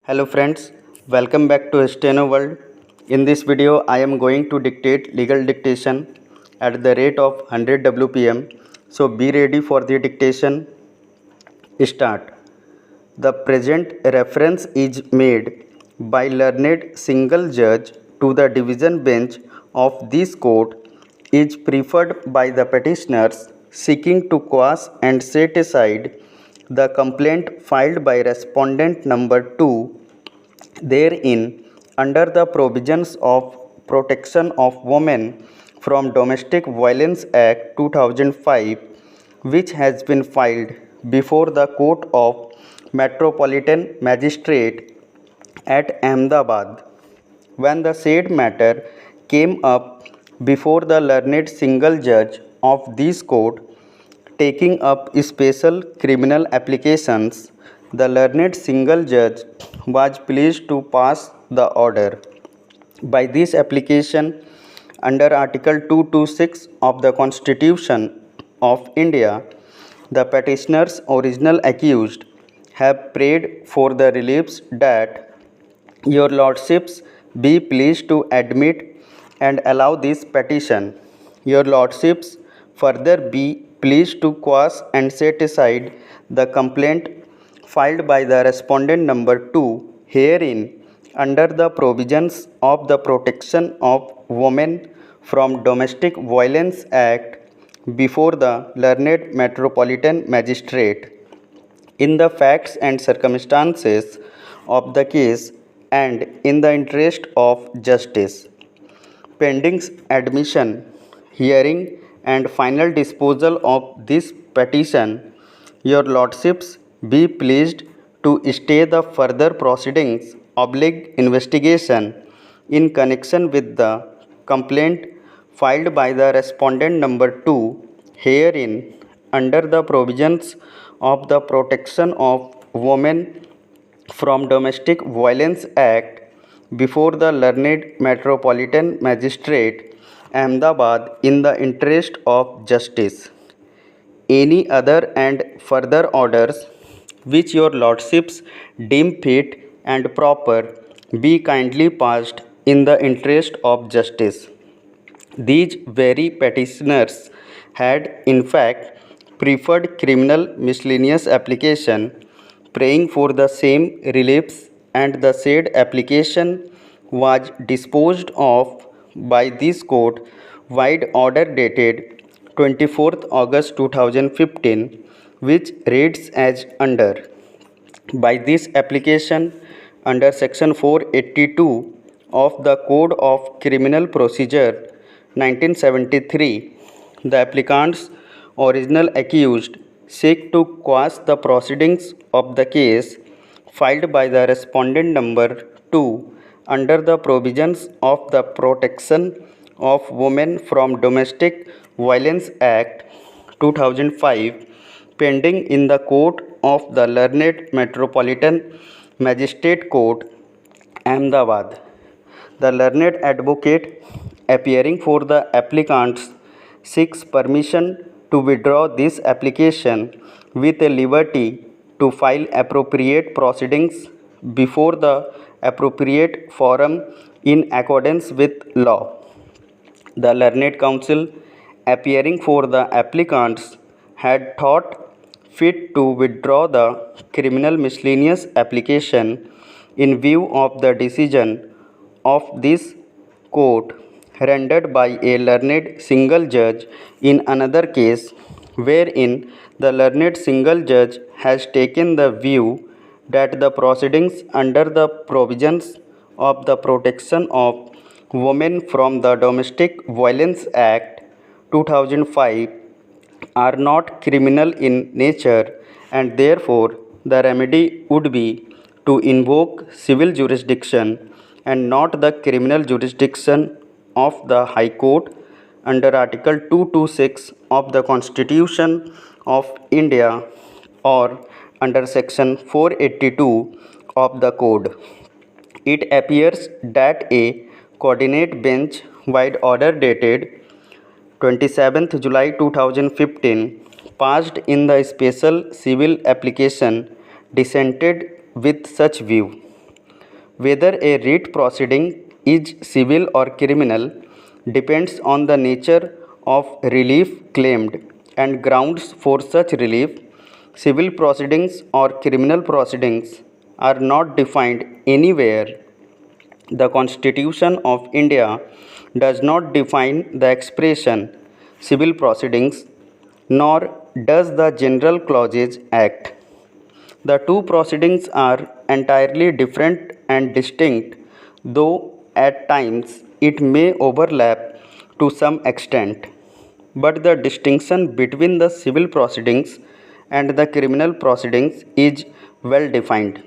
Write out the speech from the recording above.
Hello friends, welcome back to Steno World. In this video, I am going to dictate legal dictation at the rate of 100 WPM. So be ready for the dictation. Start. The present reference is made by learned single judge to the division bench of this court is preferred by the petitioners seeking to quash and set aside the complaint filed by respondent number 2 therein under the provisions of Protection of Women from Domestic Violence Act 2005, which has been filed before the Court of Metropolitan Magistrate at Ahmedabad. When the said matter came up before the learned single judge of this court, taking up special criminal applications, the learned single judge was pleased to pass the order. By this application, under Article 226 of the Constitution of India, the petitioners original accused have prayed for the reliefs that your lordships be pleased to admit and allow this petition. Your lordships further be pleased to quash and set aside the complaint filed by the respondent number 2 herein under the provisions of the Protection of Women from Domestic Violence Act before the learned Metropolitan Magistrate in the facts and circumstances of the case and in the interest of justice. Pending admission, hearing, and final disposal of this petition, your lordships be pleased to stay the further proceedings investigation in connection with the complaint filed by the respondent number 2 herein under the provisions of the Protection of Women from Domestic Violence Act before the learned Metropolitan Magistrate Ahmedabad in the interest of justice. Any other and further orders which your lordships deem fit and proper be kindly passed in the interest of justice. These very petitioners had in fact preferred criminal miscellaneous application, praying for the same reliefs, and the said application was disposed of by this court wide order dated 24th August 2015, which reads as under. By this application, under Section 482 of the Code of Criminal Procedure 1973, the applicant's original accused seek to quash the proceedings of the case filed by the respondent number 2 under the provisions of the Protection of Women from Domestic Violence Act 2005 pending in the court of the learned Metropolitan Magistrate Court, Ahmedabad. The learned advocate appearing for the applicants seeks permission to withdraw this application with a liberty to file appropriate proceedings before the appropriate forum in accordance with law. The learned counsel appearing for the applicants had thought fit to withdraw the criminal miscellaneous application in view of the decision of this court rendered by a learned single judge in another case wherein the learned single judge has taken the view that the proceedings under the provisions of the Protection of Women from the Domestic Violence Act 2005 are not criminal in nature, and therefore the remedy would be to invoke civil jurisdiction and not the criminal jurisdiction of the High Court under Article 226 of the Constitution of India or under Section 482 of the Code. It appears that a coordinate bench wide order dated 27th July 2015 passed in the special civil application dissented with such view. whether a writ proceeding is civil or criminal depends on the nature of relief claimed and grounds for such relief. Civil proceedings or criminal proceedings are not defined anywhere. The Constitution of India does not define the expression civil proceedings, nor does the General Clauses Act. The two proceedings are entirely different and distinct, though at times it may overlap to some extent. But the distinction between the civil proceedings and the criminal proceedings is well defined.